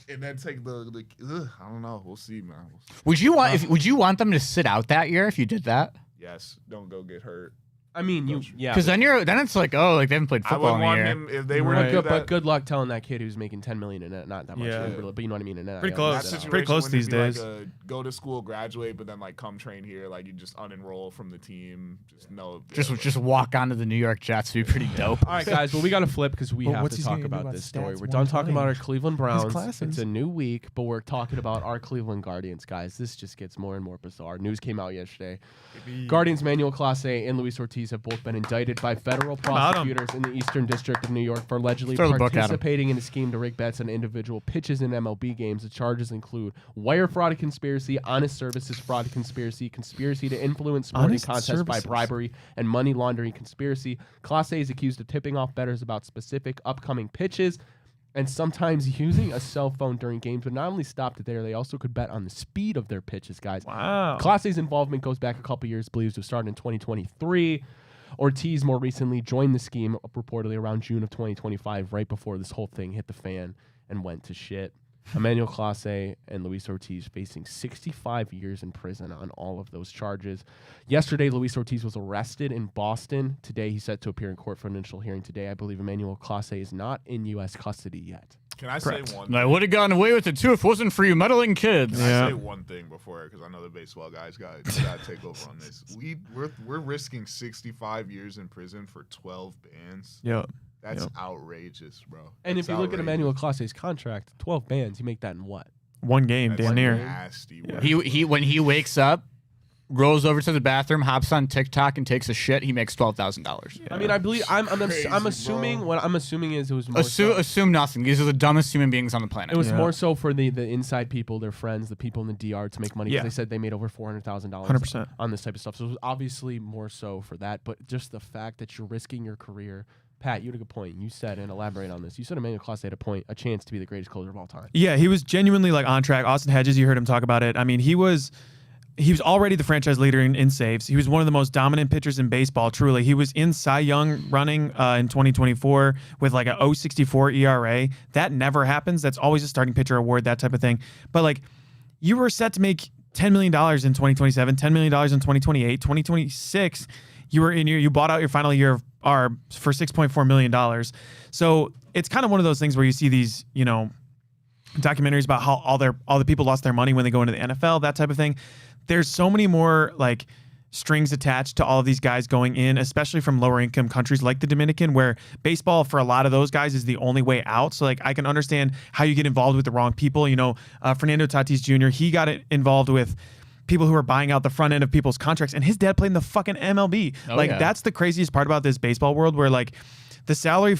and then take the I don't know. We'll see, man. We'll see. Would you want them to sit out that year if you did that? Yes, don't go get hurt. I mean, yeah. Because then it's like, oh, like they haven't played I football would in a want year. him if they were Right. to do But that. good luck telling that kid who's making $10 million in it, not that much, Yeah. but you know what I mean. In it, Pretty I close. That guess. situation Pretty close wouldn't these it be like days. a go to school, graduate, but then like come train here, like you just unenroll from the team. Just no. Just walk onto the New York Jets would be pretty dope. All right, guys. Well, we got to flip because we Well, have what's to he talk gonna do about about this story. stats We're one done talking about time? our Cleveland Browns. classes. It's a new week, but we're talking about our Cleveland Guardians, guys. This just gets more and more bizarre. News came out yesterday. Guardians Manuel Clase and Luis Ortiz have both been indicted by federal about 'em? prosecutors in the Eastern District of New York for allegedly Throw the book at 'em. participating in a scheme to rig bets on individual pitches in MLB games. The charges include wire fraud conspiracy, honest services fraud conspiracy, conspiracy to influence sporting Honest contests by services. bribery, and money laundering conspiracy. Clase is accused of tipping off bettors about specific upcoming pitches and sometimes using a cell phone during games. But not only stopped it there, they also could bet on the speed of their pitches, guys. Wow. Clase's involvement goes back a couple years, believes to have started in 2023. Ortiz more recently joined the scheme reportedly around June of 2025, right before this whole thing hit the fan and went to shit. Emmanuel Clase and Luis Ortiz facing 65 years in prison on all of those charges. Yesterday, Luis Ortiz was arrested in Boston. Today, he's set to appear in court for an initial hearing today. I believe Emmanuel Clase is not in U.S. custody yet. Can I Correct. say one? I would have gotten away with it too if it wasn't for you meddling kids. Can Yeah. I say one thing before, because I know the baseball guys got to take over on this. We're risking 65 years in prison for 12 bans. Yep. That's Yep. outrageous, bro. And That's if you look at outrageous. Emmanuel Clase's contract, 12 bans, you make that in what? One game, That's damn near. nasty. Yeah. Work. He when he wakes up, rolls over to the bathroom, hops on TikTok, and takes a shit. He makes $12,000. I mean, I believe I'm Crazy, assuming bro. what I'm assuming is it was more Assume nothing. These are the dumbest human beings on the planet. it was Yeah. more so for the inside people, their friends, the people in the DR to make money. 'Cause Yeah. they said they made over $400,000 100%. on this type of stuff. So it was obviously more so for that. But just the fact that you're risking your career. Pat, you had a good point. You said, and elaborate on this. You said Emmanuel Clase had a chance to be the greatest closer of all time. Yeah, he was genuinely like on track. Austin Hedges, you heard him talk about it. I mean, he was already the franchise leader in saves. He was one of the most dominant pitchers in baseball, truly. He was in Cy Young running in 2024 with like a 0.64 ERA. That never happens. That's always a starting pitcher award, that type of thing. But like, you were set to make $10 million in 2027, $10 million in 2028, 2026. You bought out your final year of ARB for $6.4 million. So it's kind of one of those things where you see these, documentaries about how all the people lost their money when they go into the NFL, that type of thing. There's so many more like strings attached to all of these guys going in, especially from lower income countries like the Dominican, where baseball for a lot of those guys is the only way out. So like I can understand how you get involved with the wrong people. Fernando Tatis Jr., he got involved with people who are buying out the front end of people's contracts, and his dad played in the fucking MLB. That's the craziest part about this baseball world, where like the salary,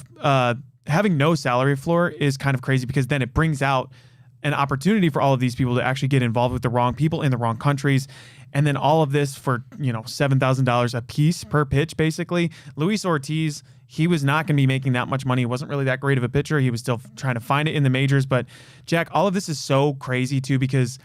having no salary floor is kind of crazy, because then it brings out an opportunity for all of these people to actually get involved with the wrong people in the wrong countries. And then all of this for, $7,000 a piece per pitch, basically. Luis Ortiz, he was not going to be making that much money. He wasn't really that great of a pitcher. He was still trying to find it in the majors. But, Jack, all of this is so crazy, too, because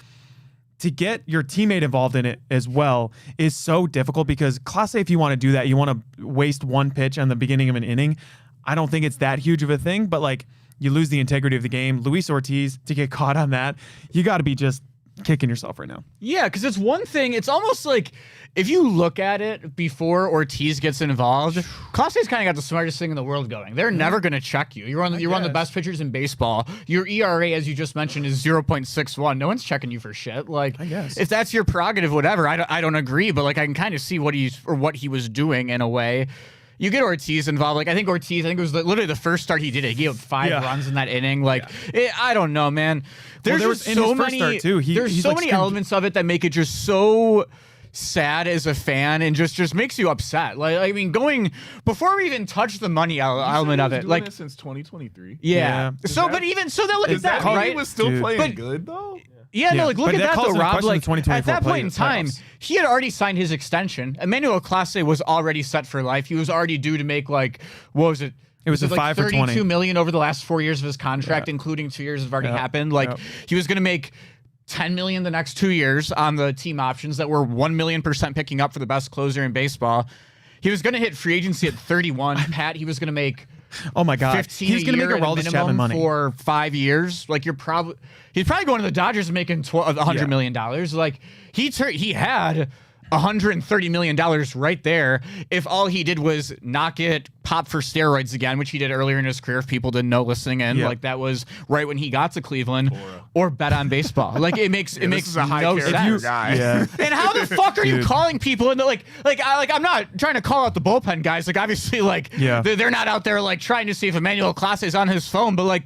to get your teammate involved in it as well is so difficult because Clase A, if you want to do that, you want to waste one pitch on the beginning of an inning. I don't think it's that huge of a thing, but, you lose the integrity of the game. Luis Ortiz, to get caught on that, you got to be just kicking yourself right now. Yeah, because it's one thing. It's almost like if you look at it before Ortiz gets involved, Clase A's kind of got the smartest thing in the world going. They're never going to check you. You're one of the best pitchers in baseball. Your ERA, as you just mentioned, is 0.61. No one's checking you for shit. I guess. If that's your prerogative, whatever. I don't agree, but I can kind of see what he was doing in a way. You get Ortiz involved. I think it was literally the first start he did. He gave up 5 runs in that inning. I don't know, man. There's just so many. There's so many elements of it that make it just so sad as a fan and just makes you upset. Going before we even touch the money element of it, this since 2023. Yeah. So, but even so, look at that, right? He was still playing good though. Yeah, no, look at that though, Rob. At that point in time, playoffs. he had already signed his extension. Emmanuel Clase was already set for life. He was already due to make what was it? It was a 5 for 20. $32 million over the last 4 years of his contract, including 2 years have already happened. He was going to make $10 million the next 2 years on the team options that were 1,000,000% picking up for the best closer in baseball. He was going to hit free agency at 31. Pat, he was going to make. Oh my God! 15 He's going to make a Aroldis Chapman money for 5 years. He's probably going to the Dodgers and making $100 million. He had $130 million right there if all he did was not get popped for steroids again, which he did earlier in his career. If people didn't know listening in, that was right when he got to Cleveland, or bet on baseball. It makes a high no sense. Guy. Yeah. And how the fuck are you calling people? And I'm not trying to call out the bullpen guys. Obviously, they're not out there trying to see if Emmanuel Clase is on his phone, but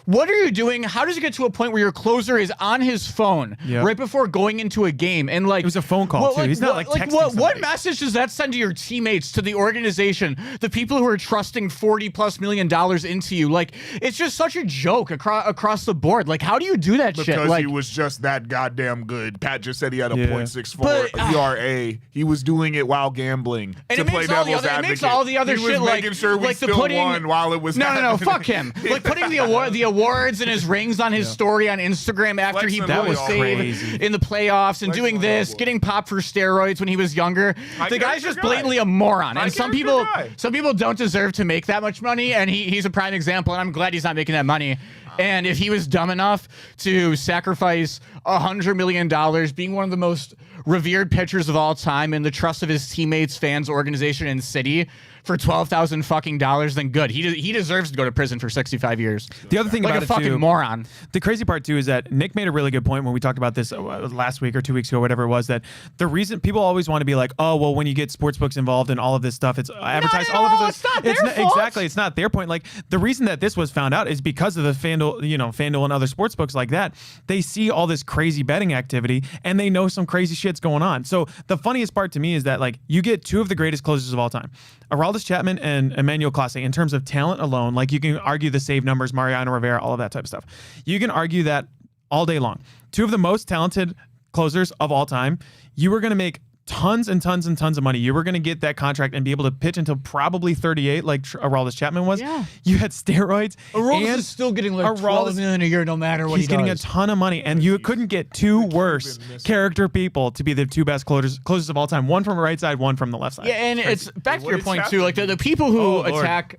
what are you doing? How does it get to a point where your closer is on his phone right before going into a game? And it was a phone call too. He's not texting what message does that send to your teammates, to the organization, the people who are trusting $40+ million into you? It's just such a joke across the board. How do you do that shit? Because he was just that goddamn good. Pat just said he had a .64 ERA. He was doing it while gambling and to play devil's advocate. It makes all the other he shit was making sure we still won while it was happening. No, fuck him. Putting the awards and his rings on his story on Instagram after he blew a save in the playoffs and doing this, getting popped for steroids when he was younger. The guy's just blatantly a moron. And some people don't deserve to make that much money, and he's a prime example, and I'm glad he's not making that money. And if he was dumb enough to sacrifice $100 million, being one of the most revered pitchers of all time and the trust of his teammates, fans, organization, and city for $12,000 fucking dollars, then good. He deserves to go to prison for 65 years. The other thing about a fucking moron. The crazy part too is that Nick made a really good point when we talked about this last week or 2 weeks ago, whatever it was, that the reason people always want to be like, oh, well, when you get sportsbooks involved in all of this stuff, it's advertised all of this. It's not their fault. Exactly, it's not their point. The reason that this was found out is because of the FanDuel and other sportsbooks like that. They see all this crazy betting activity and they know some crazy shit's going on. So the funniest part to me is that you get two of the greatest closers of all time, Aroldis Chapman and Emmanuel Clase, in terms of talent alone. You can argue the save numbers, Mariano Rivera, all of that type of stuff. You can argue that all day long. Two of the most talented closers of all time. You were going to make tons and tons and tons of money. You were going to get that contract and be able to pitch until probably 38, like Aroldis Chapman was. Yeah. You had steroids. Aroldis is still getting $12 million a year no matter what he does. He's getting a ton of money, and you couldn't get two worse character people to be the two best closers of all time. One from the right side, one from the left side. Yeah, and it's back to your point too. The people who attack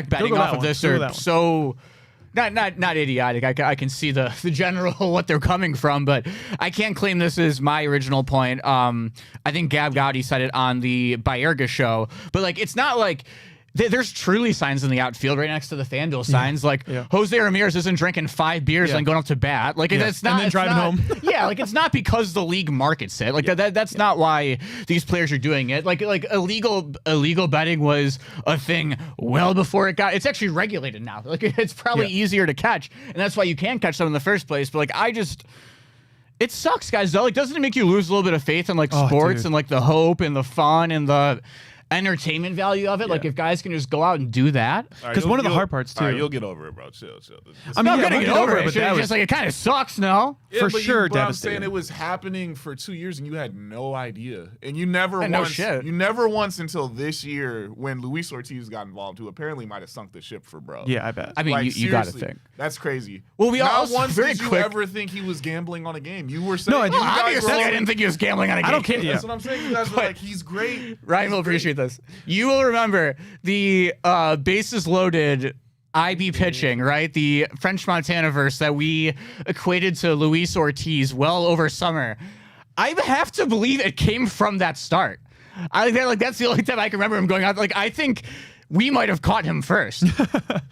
betting off of this are so. Not idiotic. I can see the general what they're coming from, but I can't claim this is my original point. I think Gab Gowdy said it on the Bayerga show, but it's not there's truly signs in the outfield right next to the FanDuel signs. Jose Ramirez isn't drinking 5 beers and going up to bat. That's not. And then driving home. Yeah, it's not because the league markets it. That's not why these players are doing it. Illegal betting was a thing well before it got. It's actually regulated now. It's probably easier to catch, and that's why you can catch them in the first place. But it sucks, guys. Though, doesn't it make you lose a little bit of faith in sports and the hope and the fun and the entertainment value of it. Like if guys can just go out and do that. Because one of the hard parts too. All right, you'll get over it, bro. Chill. I mean, I'm gonna get over it. but It's just like it kind of sucks, no? Yeah, for but sure, but I'm devastating. saying it was happening for 2 years and you had no idea, and you never And no once, shit. you never once until this year when Luis Ortiz got involved, who apparently might have sunk the ship for bro. Yeah, I bet. I mean, Like, you got to seriously, think. that's crazy. Well, we not also once very did you quick. ever think he was gambling on a game. You were saying, No, I you didn't. guys Obviously, were I didn't think he was gambling on a game. I don't care. That's Yeah. what I'm saying. You guys were But- like, he's great. Ryan will appreciate this. You will remember the bases loaded IB pitching, right? The French Montana verse that we equated to Luis Ortiz well over summer. I have to believe it came from that start. I think like that's the only time I can remember him going out. Like I think we might have caught him first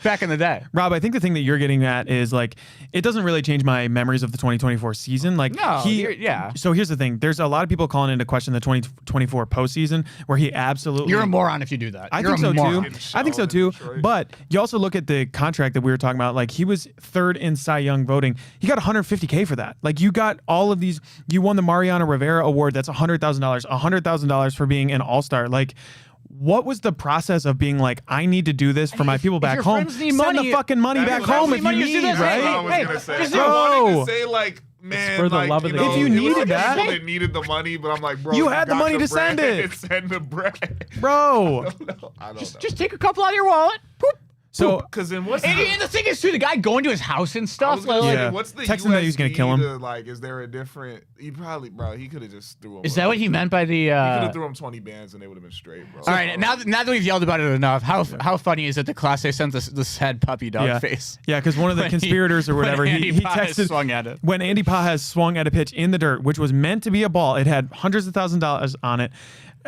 back in the day. Rob, I think the thing that you're getting at is like it doesn't really change my memories of the 2024 season. Like No, yeah. So here's the thing: there's a lot of people calling into question the 2024 postseason, where he absolutely. You're a moron if you do that. I You're think so a moron. too. I think so too. But you also look at the contract that we were talking about. Like he was third in Cy Young voting. He got $150K for that. Like you got all of these. You won the Mariano Rivera Award. That's $100,000. $100,000 for being an All-Star. Like. What was the process of being like, I need to do this for my people back your home? friends need Send money, the fucking money that back is home money if you you need, do this. right? I was Hey, gonna say. just I wanted bro. to say like, man, for the like, love of the know, game. If you it was needed like that- people that needed the money, but I'm like, bro, You had the got money to send bread, it. Send the bread. Bro. I don't know. Just take a couple out of your wallet. Poop. So Because then what's And the thing is, too, the guy going to his house and I stuff. was gonna say, Yeah. what's the Text him that he was gonna kill him. USD to, like, is there a different? He probably, bro. He could have just threw him. Is that what he meant by the? He could have threw him 20 bands and they would have been straight, bro. All right, now that we've yelled about it enough, how funny is it that Clase sent the sad puppy dog yeah, face? yeah, because one of the When conspirators or when whatever, Andy he Paez texted swung at it. when Andy Paez swung at a pitch in the dirt, which was meant to be a ball. It had hundreds of $1,000s on it.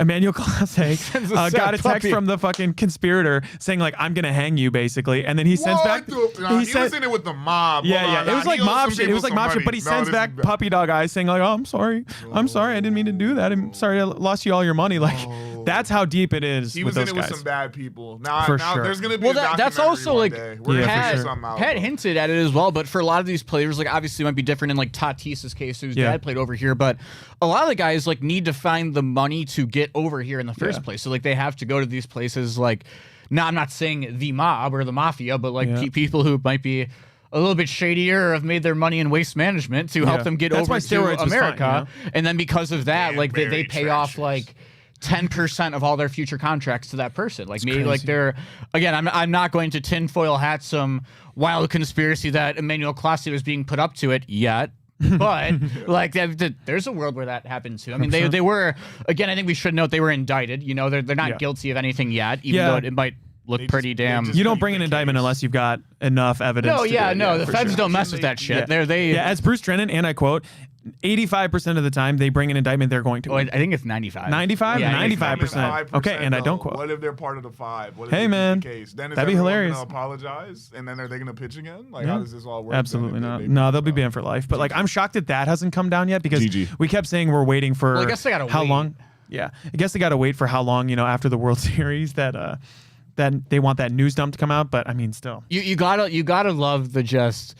Emmanuel Clase Sends a got sad a text puppy. from the fucking conspirator saying like, I'm gonna hang you basically, and then he sends back. He He was said, in it with the mob. yeah, Hold yeah, on, it was nah, like he owes mob some shit. It people was like some mob shit, money. but he No, sends this back is bad. puppy dog eyes saying like, oh, I'm sorry, I didn't mean to do that. I'm sorry, I lost you all your money. Like, that's how deep it is He with was in those it with guys. some bad people. Now, For now sure. there's gonna be Well, a that's documentary also one like day. We're Yeah, gonna for figure sure. something out, Pat bro. hinted at it as well, but for a lot of these players, like obviously it might be different in like Tatis's case, whose Yeah. dad played over here, but a lot of the guys like need to find the money to get over here in the first place. So like they have to go to these places like, now I'm not saying the mob or the mafia, but like Yeah. people who might be a little bit shadier or have made their money in waste management to help Yeah. them get That's over why to steroids was fine, America. you know? And then because of that, like they Danbury pay off Trashers. like 10% of all their future contracts to that person. Like maybe like crazy. they're again, I'm not going to tinfoil hat some wild conspiracy that Emmanuel Clase was being put up to it yet. But like there's a world where that happens too. I mean, they were again. I think we should note they were indicted. You know, they're not Yeah. guilty of anything yet, even Yeah. though it might look They pretty just- they damn. just- You don't bring an indictment unless you've got enough evidence. No, to yeah, do it. no, the for feds sure. don't mess with that shit. Yeah. They. Yeah, as Bruce Drennan, and I quote, 85% of the time they bring an indictment, they're going to Oh, I win. think it's 95. 95? Yeah, 95%. Okay, and I don't though. quote. What if they're part of the 5? What if Hey, they keep man, the case? Then is that'd be everyone hilarious. Gonna apologize, and then are they gonna pitch again? Like, Yeah. how does this all work? Absolutely then? not. If No, they'll be banned for life. But like, I'm shocked that hasn't come down yet because GG. we kept saying we're waiting for Well, I guess they gotta how wait. long. Yeah, I guess they got to wait for how long, after the World Series that they want that news dump to come out. But I mean, still. You gotta love the just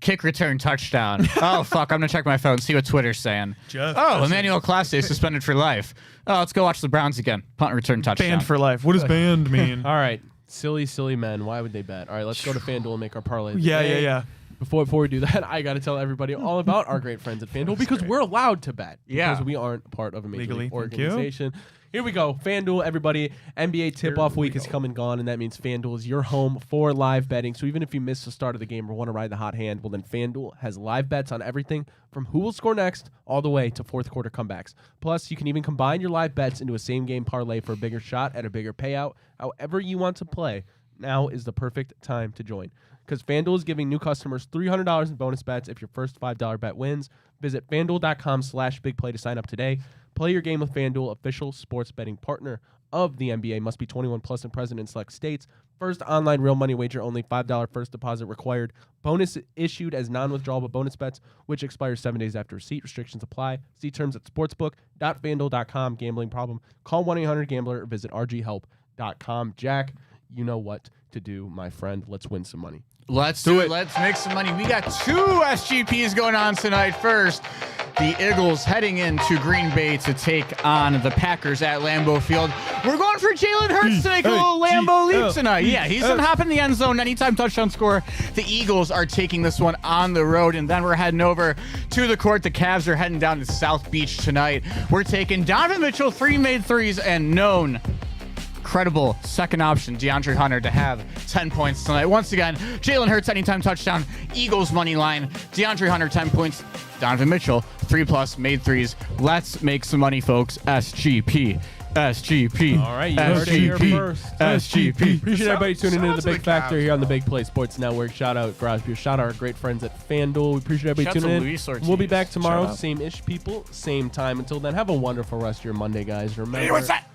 kick return touchdown. Oh fuck, I'm gonna check my phone, see what Twitter's saying. Emmanuel Clase is suspended for life. Oh, let's go watch the Browns again. Punt return touchdown. Banned for life. What does banned mean? All right. Silly men. Why would they bet? All right, let's go to FanDuel and make our parlay. of the Yeah, day. yeah. Before we do that, I got to tell everybody all about our great friends at FanDuel because we're allowed to bet. Yeah. Because we aren't part of a major Legally, league thank you. organization. Here we go. FanDuel, everybody. NBA tip-off week has come and gone, and that means FanDuel is your home for live betting. So even if you miss the start of the game or want to ride the hot hand, well, then FanDuel has live bets on everything from who will score next all the way to fourth quarter comebacks. Plus, you can even combine your live bets into a same-game parlay for a bigger shot at a bigger payout. However you want to play, now is the perfect time to join. Because FanDuel is giving new customers $300 in bonus bets if your first $5 bet wins. Visit FanDuel.com/bigplay to sign up today. Play your game with FanDuel, official sports betting partner of the NBA. Must be 21 plus and present in select states. First online real money wager only. $5 first deposit required. Bonus issued as non-withdrawable bonus bets, which expires 7 days after receipt. Restrictions apply. See terms at sportsbook.fanduel.com. Gambling problem? Call 1-800-GAMBLER or visit rghelp.com. Jack, you know what to do, my friend. Let's win some money. Let's do it. Let's make some money. We got 2 SGPs going on tonight. First, The Eagles heading into Green Bay to take on the Packers at Lambeau Field. We're going for Jalen Hurts to make a little Lambeau leap tonight. Yeah, he's going to hop in the end zone. Anytime touchdown score. The Eagles are taking this one on the road, and then we're heading over to the court. The Cavs are heading down to South Beach tonight. We're taking Donovan Mitchell, 3 made threes, and known credible second option DeAndre Hunter to have 10 points tonight. Once again, Jalen Hurts anytime touchdown, Eagles money line, DeAndre Hunter 10 points, Donovan Mitchell 3+ made threes. Let's make some money, folks. SGP. All right, you heard it here first. SGP. Appreciate everybody tuning into the Big Factor here on the Big Play Sports Network. Shout out Garage Beer. Shout out our great friends at FanDuel. We appreciate everybody Shout out tuning to in. Luis Ortiz. We'll be back tomorrow, Shout out. same-ish people, same time. Until then, have a wonderful rest of your Monday, guys. Remember, What's that?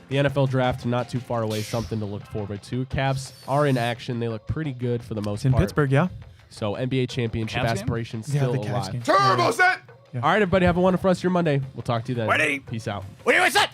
the NFL draft not too far away, something to look forward to. Cavs are in action. They look pretty good for the most It's in part. Pittsburgh, yeah. So NBA championship Cavs game? aspirations Yeah, still the Cavs alive. game. Turbo set. All right, everybody, have a wonderful rest of your Monday. We'll talk to you then. Ready? Peace out. What do you say?